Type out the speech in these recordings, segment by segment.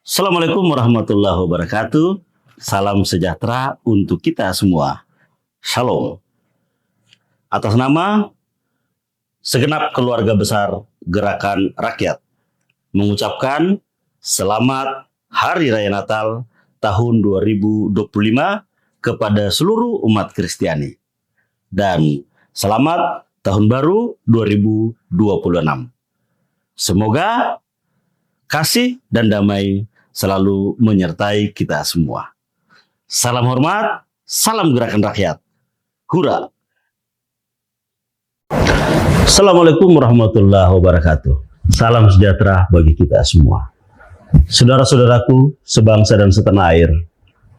Assalamualaikum warahmatullahi wabarakatuh. Salam sejahtera untuk kita semua. Shalom. Atas nama segenap keluarga besar Gerakan Rakyat, mengucapkan selamat Hari Raya Natal tahun 2025 kepada seluruh umat Kristiani. Dan selamat Tahun Baru 2026. Semoga kasih dan damai selalu menyertai kita semua. Salam hormat, salam Gerakan Rakyat. Hura. Assalamualaikum warahmatullahi wabarakatuh. Salam sejahtera bagi kita semua. Saudara-saudaraku sebangsa dan setanah air,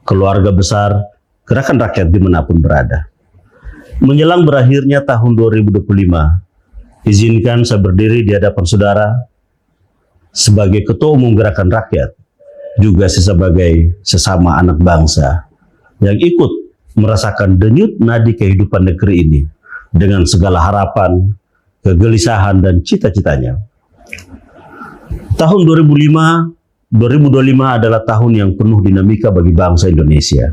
keluarga besar Gerakan Rakyat dimanapun berada. Menjelang berakhirnya tahun 2025, izinkan saya berdiri di hadapan saudara sebagai Ketua Umum Gerakan Rakyat, juga sebagai sesama anak bangsa yang ikut merasakan denyut nadi kehidupan negeri ini dengan segala harapan, kegelisahan, dan cita-citanya. Tahun 2025 adalah tahun yang penuh dinamika bagi bangsa Indonesia.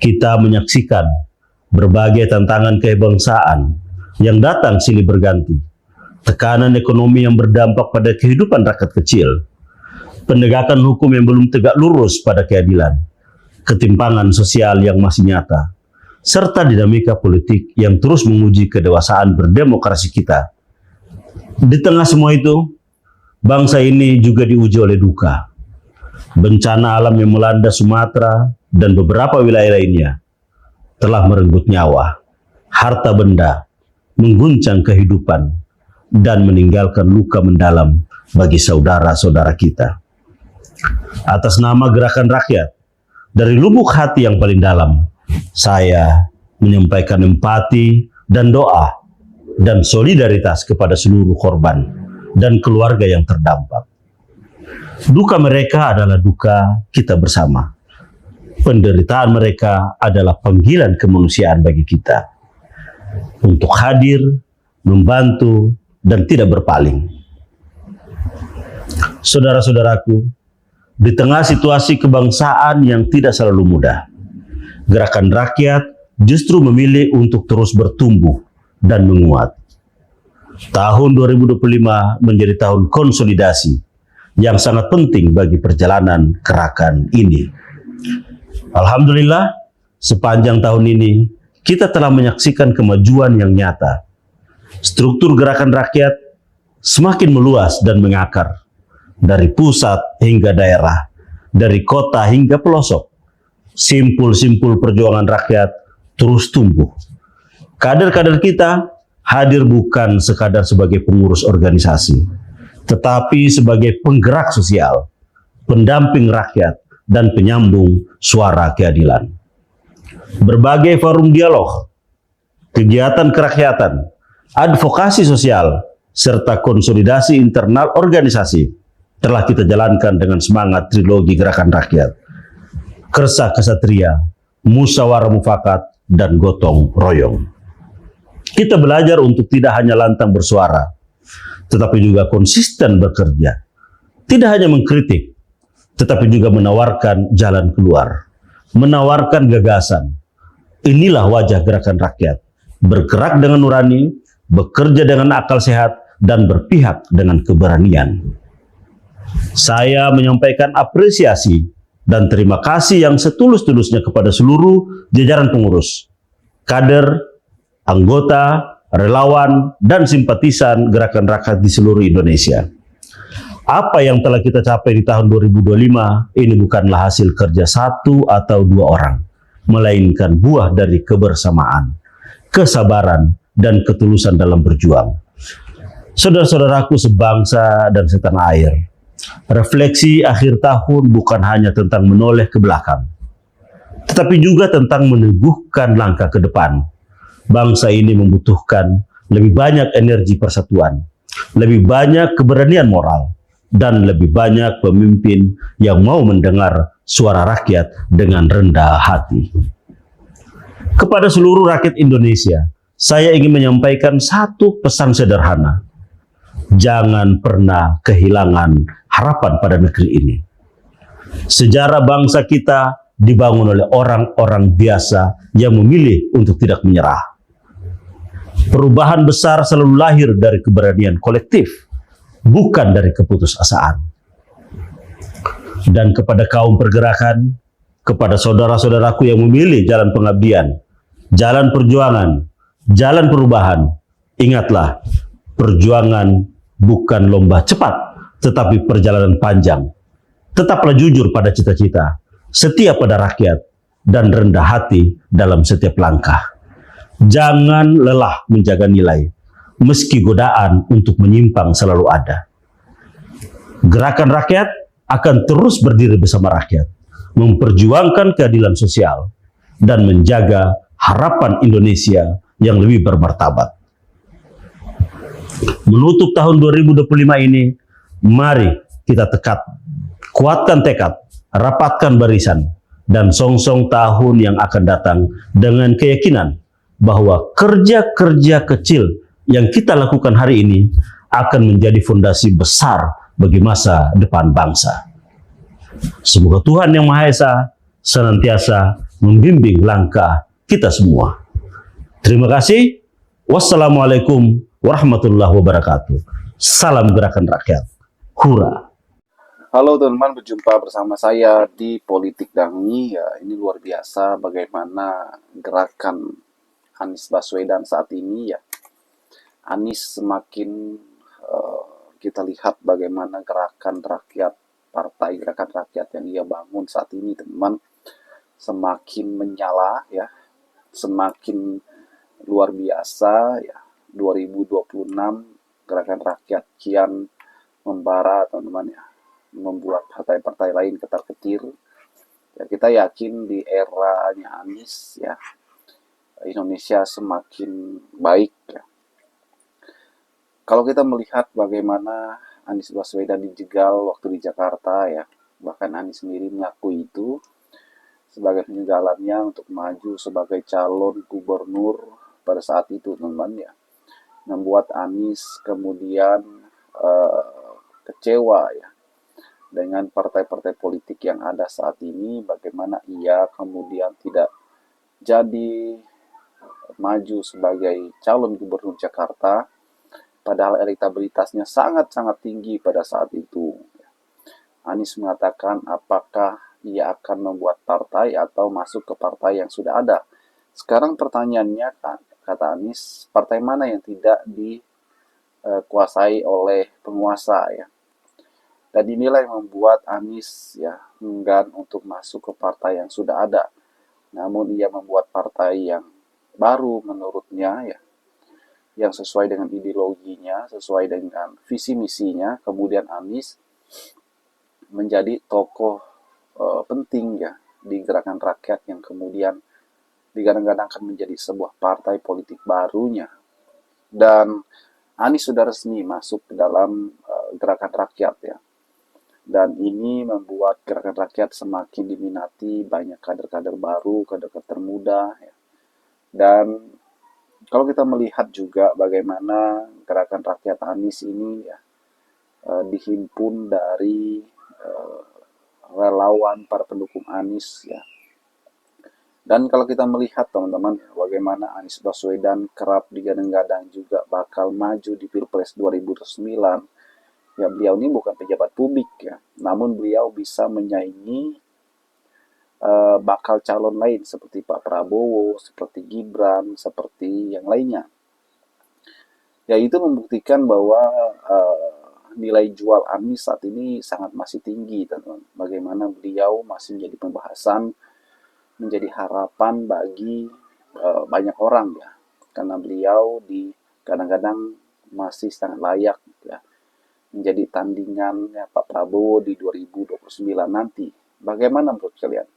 Kita menyaksikan berbagai tantangan kebangsaan yang datang silih berganti, tekanan ekonomi yang berdampak pada kehidupan rakyat kecil, penegakan hukum yang belum tegak lurus pada keadilan, ketimpangan sosial yang masih nyata, serta dinamika politik yang terus menguji kedewasaan berdemokrasi kita. Di tengah semua itu, bangsa ini juga diuji oleh duka. Bencana alam yang melanda Sumatera dan beberapa wilayah lainnya telah merenggut nyawa, harta benda, mengguncang kehidupan, dan meninggalkan luka mendalam bagi saudara-saudara kita. Atas nama Gerakan Rakyat, dari lubuk hati yang paling dalam, saya menyampaikan empati dan doa dan solidaritas kepada seluruh korban dan keluarga yang terdampak. Duka mereka adalah duka kita bersama. Penderitaan mereka adalah panggilan kemanusiaan bagi kita untuk hadir, membantu, dan tidak berpaling. Saudara-saudaraku, di tengah situasi kebangsaan yang tidak selalu mudah, Gerakan Rakyat justru memilih untuk terus bertumbuh dan menguat. Tahun 2025 menjadi tahun konsolidasi yang sangat penting bagi perjalanan gerakan ini. Alhamdulillah, sepanjang tahun ini kita telah menyaksikan kemajuan yang nyata. Struktur Gerakan Rakyat semakin meluas dan mengakar, dari pusat hingga daerah, dari kota hingga pelosok. Simpul-simpul perjuangan rakyat terus tumbuh. Kader-kader kita hadir bukan sekadar sebagai pengurus organisasi, tetapi sebagai penggerak sosial, pendamping rakyat, dan penyambung suara keadilan. Berbagai forum dialog, kegiatan kerakyatan, advokasi sosial, serta konsolidasi internal organisasi telah kita jalankan dengan semangat trilogi Gerakan Rakyat: Kersa Kesatria, Musyawarah Mufakat, dan Gotong Royong. Kita belajar untuk tidak hanya lantang bersuara, tetapi juga konsisten bekerja. Tidak hanya mengkritik, tetapi juga menawarkan jalan keluar, menawarkan gagasan. Inilah wajah Gerakan Rakyat: bergerak dengan nurani, bekerja dengan akal sehat, dan berpihak dengan keberanian. Saya menyampaikan apresiasi dan terima kasih yang setulus-tulusnya kepada seluruh jajaran pengurus, kader, anggota, relawan, dan simpatisan Gerakan Rakyat di seluruh Indonesia. Apa yang telah kita capai di tahun 2025 ini bukanlah hasil kerja satu atau dua orang, melainkan buah dari kebersamaan, kesabaran, dan ketulusan dalam berjuang. Saudara-saudaraku sebangsa dan setanah air, refleksi akhir tahun bukan hanya tentang menoleh ke belakang, tetapi juga tentang meneguhkan langkah ke depan. Bangsa ini membutuhkan lebih banyak energi persatuan, lebih banyak keberanian moral, dan lebih banyak pemimpin yang mau mendengar suara rakyat dengan rendah hati. Kepada seluruh rakyat Indonesia, saya ingin menyampaikan satu pesan sederhana. Jangan pernah kehilangan harapan pada negeri ini. Sejarah bangsa kita dibangun oleh orang-orang biasa yang memilih untuk tidak menyerah. Perubahan besar selalu lahir dari keberanian kolektif, bukan dari keputusasaan. Dan kepada kaum pergerakan, kepada saudara-saudaraku yang memilih jalan pengabdian, jalan perjuangan, jalan perubahan, ingatlah, perjuangan bukan lomba cepat, tetapi perjalanan panjang. Tetaplah jujur pada cita-cita, setia pada rakyat, dan rendah hati dalam setiap langkah. Jangan lelah menjaga nilai, meski godaan untuk menyimpang selalu ada. Gerakan rakyat akan terus berdiri bersama rakyat, memperjuangkan keadilan sosial, dan menjaga harapan Indonesia yang lebih bermartabat. Menutup tahun 2025 ini, mari kita kuatkan tekad, rapatkan barisan, dan songsong tahun yang akan datang dengan keyakinan bahwa kerja-kerja kecil yang kita lakukan hari ini akan menjadi fondasi besar bagi masa depan bangsa. Semoga Tuhan Yang Maha Esa senantiasa membimbing langkah kita semua. Terima kasih. Wassalamualaikum warahmatullahi wabarakatuh. Salam gerakan rakyat. Hura. Halo teman-teman, berjumpa bersama saya di Politik Dangi. Ya, ini luar biasa bagaimana gerakan Anies Baswedan saat ini ya. Anies semakin kita lihat bagaimana gerakan rakyat, partai gerakan rakyat yang ia bangun saat ini teman-teman, semakin menyala ya, semakin luar biasa ya. 2026 gerakan rakyat kian membara teman-teman ya, membuat partai-partai lain ketar-ketir. Ya, kita yakin di eranya Anies ya, Indonesia semakin baik ya. Kalau kita melihat bagaimana Anies Baswedan dijegal waktu di Jakarta ya, bahkan Anies sendiri mengakui itu sebagai penyegalannya untuk maju sebagai calon gubernur pada saat itu teman-teman ya, membuat Anies kemudian kecewa ya dengan partai-partai politik yang ada saat ini, bagaimana ia kemudian tidak jadi maju sebagai calon gubernur Jakarta, padahal elektabilitasnya sangat-sangat tinggi pada saat itu. Anies mengatakan apakah ia akan membuat partai atau masuk ke partai yang sudah ada. Sekarang pertanyaannya kan, kata Anies, partai mana yang tidak dikuasai oleh penguasa ya. Dan inilah yang membuat Anies ya enggan untuk masuk ke partai yang sudah ada. Namun ia membuat partai yang baru menurutnya ya, yang sesuai dengan ideologinya, sesuai dengan visi misinya. Kemudian Anies menjadi tokoh penting ya di gerakan rakyat yang kemudian digadang-gadang akan menjadi sebuah partai politik barunya. Dan Anies sudah resmi masuk ke dalam gerakan rakyat ya. Dan ini membuat gerakan rakyat semakin diminati, banyak kader-kader baru, kader-kader muda ya. Dan kalau kita melihat juga bagaimana gerakan rakyat Anies ini ya, dihimpun dari relawan para pendukung Anies ya. Dan kalau kita melihat teman-teman bagaimana Anies Baswedan kerap digadang-gadang juga bakal maju di Pilpres 2009, ya beliau ini bukan pejabat publik ya, namun beliau bisa menyaingi bakal calon lain seperti Pak Prabowo, seperti Gibran, seperti yang lainnya. Ya itu membuktikan bahwa nilai jual Anies saat ini sangat masih tinggi teman-teman. Bagaimana beliau masih menjadi pembahasan, menjadi harapan bagi banyak orang ya, karena beliau kadang-kadang masih sangat layak ya menjadi tandingan ya, Pak Prabowo di 2029 nanti. Bagaimana menurut kalian?